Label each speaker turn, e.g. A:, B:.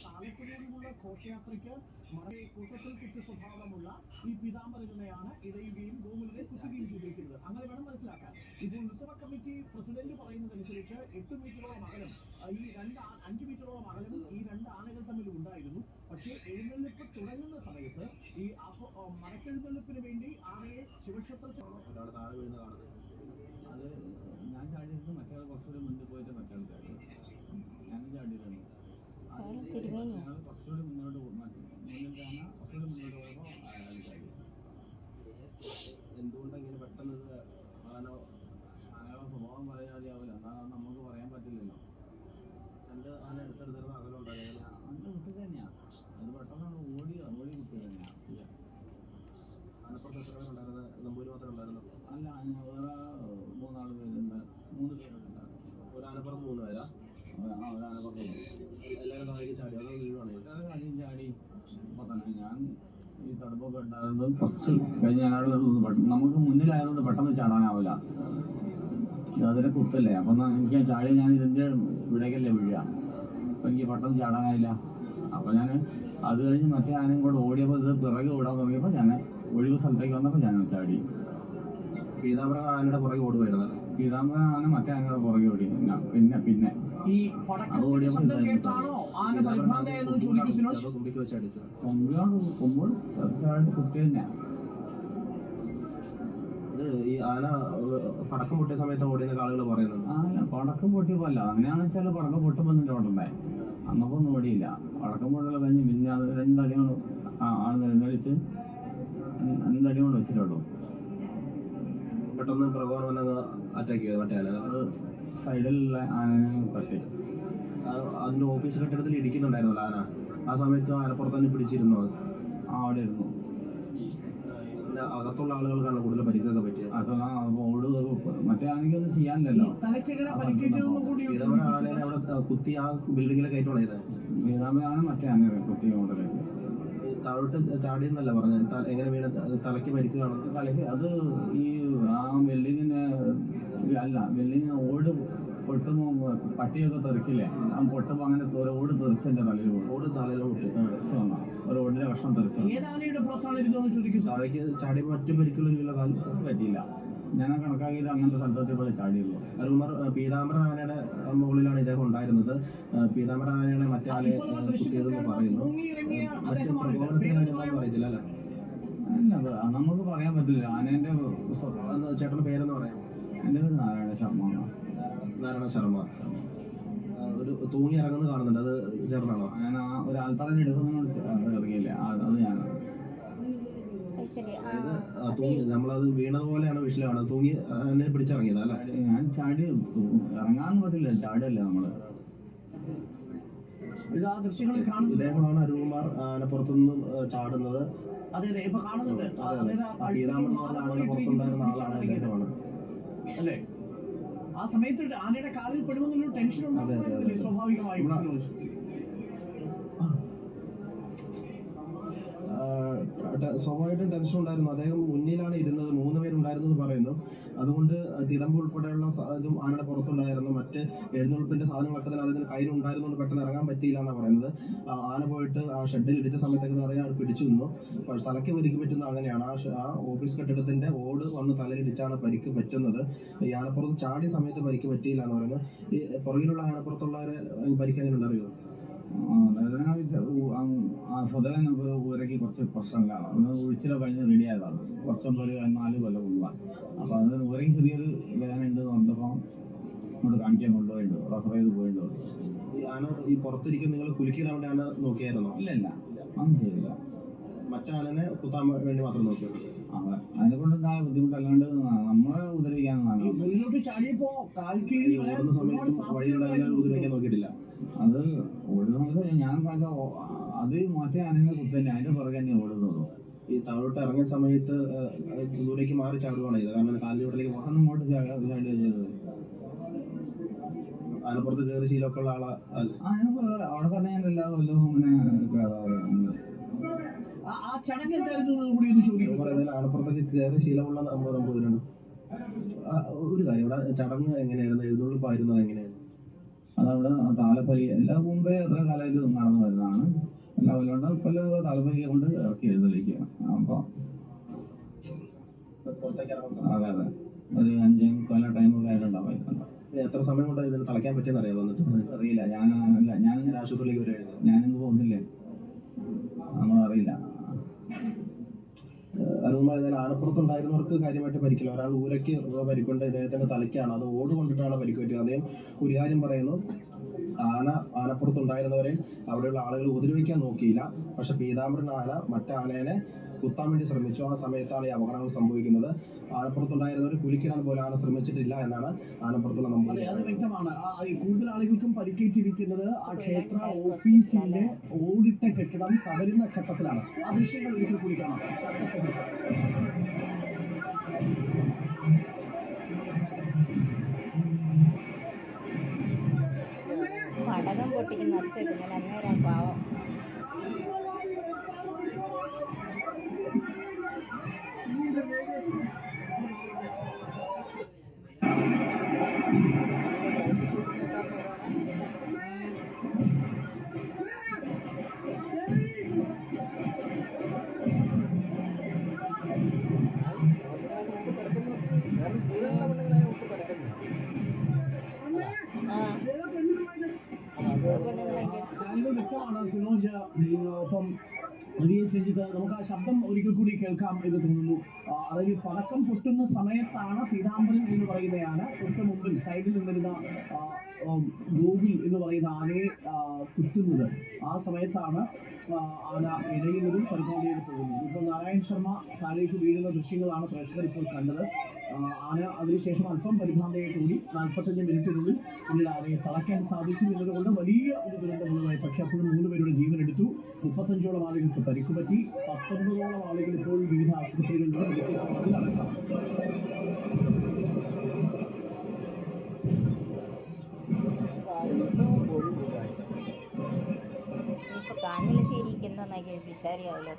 A: താലപ്പൊലിയോടുമുള്ള ഘോഷയാത്രയ്ക്ക് കൂട്ടത്തിൽ കുറ്റ സ്വഭാവമുള്ള ഈ പീതാംബരനെയാണ് ഇടയുകയും ഗോകുലിനെ കുത്തുകയും ചെയ്തിരിക്കുന്നത്. അങ്ങനെ വേണം മനസ്സിലാക്കാൻ. ഇപ്പോൾ ഉത്സവ കമ്മിറ്റി പ്രസിഡന്റ് പറയുന്നതനുസരിച്ച് 8 മീറ്ററോളം അകലം, ഈ 5 മീറ്ററോളം അകലം ഈ രണ്ട് ആനകൾ തമ്മിൽ ഉണ്ടായിരുന്നു. പക്ഷേ എഴുന്നള്ളിപ്പ് തുടങ്ങുന്ന സമയത്ത് ഈ മടക്കെഴുന്നള്ളിപ്പിന് വേണ്ടി ആനയെ ശിവക്ഷേത്രത്തിൽ
B: അത് ഞാൻ ചാടിയത് മറ്റേ കുറച്ചുകൂടി മുന്നിൽ പോയിട്ട് മറ്റേ ചാടി ഞാനും ചാടിയതാണ്. ഞങ്ങൾ കുറച്ചുകൂടി മുന്നോട്ട് മുന്നിൽ കാണാൻ കുറച്ചുകൂടി മുന്നോട്ട് പോയപ്പോൾ അയാൾ ചാടി. എന്തുകൊണ്ടാണ് ഇങ്ങനെ പെട്ടെന്ന് ആനയുടെ സ്വഭാവം പറയാതെ ആവില്ല, എന്നാൽ നമുക്ക് പറയാൻ പറ്റില്ലല്ലോ. രണ്ട് ആന എടുത്തെടുത്തിരുന്ന അകലം ഉണ്ടായിരുന്നു. അന്ന് വിട്ടു തന്നെയാണ്, അത് പെട്ടെന്ന് ഓടി വിട്ടു തന്നെയാണ്. ആനപ്പുറത്ത് എത്ര പേരുണ്ടായിരുന്നു? നമ്പൂരി മാത്രമേ ഉണ്ടായിരുന്നു? അല്ല, വേറെ 3 പേരുണ്ട്, 3 പേരുണ്ടായിരുന്നു. ഒരു ആനപ്പുറത്ത് 3 പേരാ? ഒരാനപ്പുറത്ത് എല്ലാവരും താഴേക്ക് ചാടി, അതോ വീഴുവാണ്? എല്ലാവരും കാര്യം ചാടി. അപ്പോൾ തന്നെ ഞാൻ ഈ തടുപ്പൊക്കെ ഉണ്ടാകുന്നത് കുറച്ച് കഴിഞ്ഞ് ഞാനവിടെ നമുക്ക് മുന്നിലായതുകൊണ്ട് പെട്ടെന്ന് ചാടാനാവില്ല, അതിനെ കുത്തല്ലേ. അപ്പം എനിക്ക് ചാടി ഞാൻ ഇതിൻ്റെ ഇവിടേക്കല്ലേ വീഴുക, അപ്പം എനിക്ക് പെട്ടെന്ന് ചാടാനായില്ല. അപ്പോൾ ഞാൻ അത് കഴിഞ്ഞ് മറ്റേ ആനയും കൂടെ ഓടിയപ്പോൾ ഇത് പിറകെ ഓടാൻ തുടങ്ങിയപ്പോൾ ഞാൻ ഒഴിവ് സ്ഥലത്തേക്ക് വന്നപ്പോൾ ഞാൻ ചാടി. പീതാംബര ആനയുടെ പുറകെ ഓടുമായിരുന്നു. പീതാംബര ആന മറ്റേ ആനയുടെ പുറകെ ഓടി. പിന്നെ അത് ഓടിയപ്പോൾ തുമ്പിക്ക് വെച്ച് അടിച്ചു. കൊമ്പോട് കുത്തി തന്നെയാണ്. ഈ ആന പടക്കം പൊട്ടിയ സമയത്ത് ഓടിയെന്നൊക്കെ ആളുകൾ പറയുന്നുണ്ട്. ആന പടക്കം പൊട്ടിയപ്പോൾ അല്ല, അങ്ങനെയാണെന്ന് വെച്ചാൽ പടക്കം പൊട്ടുമ്പോൾ ഒന്നും ഓടണ്ടേ, അന്നപ്പോൾ ഒന്നും ഓടിയില്ല. പടക്കം പൊട്ടൽ കഴിഞ്ഞ് പിന്നെ അത് 2 അടി കൊണ്ട് ആൾ എഴുന്നള്ളിച്ച് 2 അടി കൊണ്ട് വെച്ചിട്ടുള്ളൂ. പെട്ടെന്ന് പ്രകോപനം വന്നങ്ങ് അറ്റാക്ക് ചെയ്തു മറ്റേ ആന. അത് സൈഡിലുള്ള ആനനെ തട്ടി. അതിൻ്റെ ഓഫീസ് കെട്ടിടത്തിൽ ഇടിക്കുന്നുണ്ടായിരുന്നല്ലോ ആന. ആ സമയത്ത് ആനപ്പുറത്ത് തന്നെ പിടിച്ചിരുന്നു. അവിടെ ഇരുന്നു. പിന്നെ അകത്തുള്ള ആളുകൾക്കാണ് കൂടുതൽ പരിക്കൊക്കെ പറ്റിയത്. ഓട് മറ്റേ ആനയ്ക്കൊന്നും ചെയ്യാനില്ലല്ലോ. ആനയെ അവിടെ കുത്തി ആ ബിൽഡിങ്ങിലെ കയറ്റമാണ് ചെയ്തത്. വീരാമയാണ് മറ്റേ ആന കുത്തി ഓടലേക്ക് താഴോട്ട് ചാടിയെന്നല്ല പറഞ്ഞത്. എങ്ങനെ വീണ? തലയ്ക്ക് പരിക്ക് കാണുന്നത്. തലയ്ക്ക് അത് ഈ ആ ബിൽഡിങ്ങിന് അല്ല, ബിൽഡിങ്ങിന് ഓട് പൊട്ടുമ്പോൾ പട്ടിയൊക്കെ തെറിക്കില്ലേ, ആ പൊട്ടുമ്പോൾ അങ്ങനെ ഓട് തെറിച്ചെൻ്റെ തലയിൽ പോകും. ഓട് തലയിൽ പൊട്ടി തെറിച്ച് വന്ന ഒരു ഓടിൻ്റെ കഷ്ണം തെറിച്ചു. തലയ്ക്ക് ചാടി മറ്റു പരിക്കുള്ള കാലം പറ്റിയില്ല. ഞാൻ കണക്കാക്കിയത് അങ്ങനത്തെ സ്ഥലത്തേക്ക് പോയി ചാടിയുള്ളൂ. അരുമാർ പീതാംബര ആനയുടെ മുകളിലാണ് ഇദ്ദേഹം ഉണ്ടായിരുന്നത്. പീതാംബര ആനയുടെ മറ്റേ ആനയെ കുത്തിയതെന്ന് പറയുന്നു. മറ്റു പ്രകോപനത്തിന് പറയത്തില്ല അല്ലേ? അല്ല, നമുക്ക് പറയാൻ പറ്റില്ല. ആനേൻ്റെ ചേട്ടൻ്റെ പേരെന്ന് പറയാം. എൻ്റെ പേര് നാരായണ ശർമ്മ. നാരായണ ശർമ്മ. ഒരു തൂങ്ങി ഇറങ്ങുന്നത് കാണുന്നുണ്ട്, അത് ചേർന്നാണോ? ഞാൻ ആ ഒരു ആൾത്തറ എടുക്കുന്ന ഇറങ്ങിയില്ലേ, അത് ഞാനാണ്. നമ്മളത് വീണതുപോലെയാണ് വിഷയം കാണുന്നത്. തൂങ്ങി എന്നെ പിടിച്ചിറങ്ങിയത് അല്ല? ഞാൻ ചാടി ഇറങ്ങാന്ന് പറ്റില്ല, ചാടിയല്ലേ നമ്മള്. ഇദ്ദേഹമാണ് അരുൺകുമാർ ആനപ്പുറത്തുനിന്ന് ചാടുന്നത്. പുറത്തുണ്ടായിരുന്ന ആളാണ് ഇദ്ദേഹമാണ്
A: അല്ലേ? ആ സമയത്ത് ആനയുടെ കാലിൽ പെടുമെന്നുള്ള ടെൻഷൻ ഉണ്ടാകുന്നില്ലേ സ്വാഭാവികമായും?
B: സ്വാഭാവികമായിട്ടും ടെൻഷൻ ഉണ്ടായിരുന്നു. അദ്ദേഹം മുന്നിലാണ് ഇരുന്നത്, 3 പേരുണ്ടായിരുന്നെന്ന് പറയുന്നു. അതുകൊണ്ട് തിടമ്പ് ഉൾപ്പെടെയുള്ള ഇതും ആനയുടെ പുറത്തുണ്ടായിരുന്നു. മറ്റ് എഴുന്നള്ളിപ്പിന്റെ സാധനങ്ങളൊക്കെ തന്നെ അതിന് കയ്യിലുണ്ടായിരുന്നുകൊണ്ട് പെട്ടെന്ന് ഇറങ്ങാൻ പറ്റിയില്ല എന്നാണ് പറയുന്നത്. ആന പോയിട്ട് ആ ഷെഡിൽ ഇടിച്ച സമയത്തൊക്കെ നിറയെ പിടിച്ചു നിന്നു. തലയ്ക്ക് പരിക്ക് പറ്റുന്നത് അങ്ങനെയാണ്. ആ ഓഫീസ് കെട്ടിടത്തിന്റെ ഓട് വന്ന് തലയിലിടിച്ചാണ് പരിക്ക് പറ്റുന്നത്. ഈ ആനപ്പുറത്ത് ചാടിയ സമയത്ത് പരിക്ക് പറ്റിയില്ല എന്ന് പറയുന്നത്. ഈ പുറകിലുള്ള ആനപ്പുറത്തുള്ളവരെ പരിക്ക് എങ്ങനെ ഉണ്ടറിയോ? സ്വതവേ നമുക്ക് ഊരയ്ക്ക് കുറച്ച് പ്രശ്നങ്ങളാണ്. ഒന്ന് ഒഴിച്ചിലോ കഴിഞ്ഞ് റെഡിയായതാണ്. കുറച്ചൊന്നും ഒരു 4 കൊല്ലം മുമ്പാണ്. അപ്പോൾ അത് ഊരയ്ക്ക് ചെറിയൊരു വേദന ഉണ്ട് എന്ന് പറഞ്ഞപ്പോൾ അങ്ങോട്ട് കാണിക്കാൻ കൊണ്ടുപോയിട്ട് റെഫർ ചെയ്ത് പോയിട്ടുണ്ട്. ഈ പുറത്തിരിക്കും നിങ്ങൾ കുലുക്കിയിടാൻ വേണ്ടി ആന നോക്കിയായിരുന്നോ? ഇല്ല, ഒന്നും ചെയ്തില്ല. മറ്റാനെ കുത്താൻ വേണ്ടി മാത്രം നോക്കിയത്. അതിനെ കൊണ്ട് എന്താ ബുദ്ധിമുട്ടല്ലാണ്ട് നമ്മളെ ഉപദ്രവിക്കാനാണ്. ഓടുന്ന സമയത്തും വഴിയുള്ള ഉപദ്രവിക്കാൻ നോക്കിയിട്ടില്ല. അത് ഓടുന്ന സമയത്ത് ഞാൻ അത് മറ്റേ ആനയെ കുത്തന്നെ അതിന്റെ പുറകെ തന്നെ ഓടുന്നുള്ളൂ. ഈ താഴോട്ട് ഇറങ്ങിയ സമയത്ത് ദൂരേക്ക് മാറി ചാടുകയാണ് ചെയ്തത്. കാരണം കാലിലൂടെലേക്ക് പുറത്തുനിന്ന് ഇങ്ങോട്ട് ചാടുക ചെയ്തത്. ആനപ്പുറത്ത് കയറി ശീലമൊക്കെ ഉള്ള ആളാ? അവിടെ തന്നെ ഞാൻ എല്ലാ കൊല്ലവും ആനപ്പുറത്തൊക്കെ കയറി ശീലമുള്ള നമ്പൂതിരാണ്. ഒരു കാര്യം, ഇവിടെ ചടങ്ങ് എങ്ങനെയായിരുന്നു? എഴുന്നള്ളിപ്പായിരുന്നത് എങ്ങനെയായിരുന്നു? അതവിടെ താലപ്പൊലി എല്ലാം മുമ്പേ എത്ര കാലമായിട്ട് നടന്നു വരുന്നതാണ്. എല്ലാം കൊല്ലം ഇപ്പം താലപ്പൊലിയെ കൊണ്ട് ഇറക്കി എഴുന്നള്ളിക്കുക. അപ്പോൾ അതെ അതെ ഒരു 5 ടൈമൊക്കെ ആയിട്ടുണ്ടാവും. എത്ര സമയം കൊണ്ട് ഇതിന് തളയ്ക്കാൻ പറ്റിയെന്ന് അറിയാം. വന്നിട്ട് അറിയില്ല. ഞാൻ ആശുപത്രിയിലേക്ക് വരുമായിരുന്നു. ഞാനിന്ന് പോകുന്നില്ലേ, നമ്മളറിയില്ല. അതുമായി ആനപ്പുറത്തുണ്ടായിരുന്നവർക്ക് കാര്യമായിട്ട് പരിക്കില്ല. ഒരാൾ ഊരയ്ക്ക് പരിക്കുണ്ട്, ഇദ്ദേഹത്തിന്റെ തലയ്ക്കാണ്. അത് ഓട് കൊണ്ടിട്ടാണ് പരിക്ക് പറ്റിയത്. അദ്ദേഹം ഒരു കാര്യം പറയുന്നു, ആനപ്പുറത്തുണ്ടായിരുന്നവരെ അവിടെയുള്ള ആളുകൾ ഉപദ്രവിക്കാൻ നോക്കിയില്ല. പക്ഷെ പീതാംബരൻ ആന മറ്റാനേനെ കുത്താൻ വേണ്ടി ശ്രമിച്ചു. ആ സമയത്താണ് ഈ അപകടങ്ങൾ സംഭവിക്കുന്നത്. ആനപ്പുറത്തുണ്ടായിരുന്നവർ കുലിക്കിടാൻ പോലെ ആന ശ്രമിച്ചിട്ടില്ല എന്നാണ് ആനപ്പുറത്തുള്ള നമ്മൾ.
A: അത് വ്യക്തമാണ്. കൂടുതൽ ആളുകൾക്കും പരിക്കേറ്റിരിക്കുന്നത് ആ ക്ഷേത്ര ഓഫീസിന്റെ ഓടിട്ട കെട്ടിടം തകരുന്ന ഘട്ടത്തിലാണ്. ആ ദൃശ്യങ്ങൾ ഒരിക്കൽ കൂടി കാണാം.
C: പടകം പൊട്ടിക്കുന്ന ഒച്ച ഇങ്ങനെ അന്നേരം പാവം.
A: വ്യക്തമാണ് സിനോജ്. ഒപ്പം രഞ്ജിത്ത്, നമുക്ക് ആ ശബ്ദം ഒരിക്കൽ കൂടി കേൾക്കാം എന്ന് തോന്നുന്നു. അതായത് പടക്കം പൊട്ടുന്ന സമയത്താണ് പീതാംബരൻ എന്ന് പറയുന്നയാണ് തൊട്ട് മുമ്പിൽ സൈഡിൽ നിന്നിരുന്ന ഗോകുൽ എന്ന് പറയുന്ന ആനയെ കുത്തുന്നത്. ആ സമയത്താണ് ആന ഇടയുന്നതും പരിപാടിയിൽ പോകുന്നത്. ഇപ്പോൾ നാരായൺ ശർമ്മ താഴേക്ക് വീഴുന്ന ദൃശ്യങ്ങളാണ് പ്രേക്ഷകർ ഇപ്പോൾ കണ്ടത്. ആന അതിനുശേഷം അല്പം പരിഭ്രാന്തയായിട്ടൂടി 45 മിനിറ്റിനുള്ളിൽ പിന്നീട് ആനയെ തളയ്ക്കാൻ സാധിച്ചു എന്നതുകൊണ്ട് വലിയ ഒരു ദുരന്തമുള്ളതായി. പക്ഷേ അപ്പോഴും 3 പേരുടെ ജീവനെടുത്തു. 35ഓളം ആളുകൾക്ക് പരിക്കുപറ്റി. 19ഓളം ആളുകൾ ഇപ്പോൾ വിവിധ ആശുപത്രികളിലും മെഡിക്കൽ കോളേജിൽ അടക്കം.
C: ഇപ്പൊ കാഞ്ഞിലശ്ശേരിക്ക് എന്താ വിശാരിയാവല്ലോ.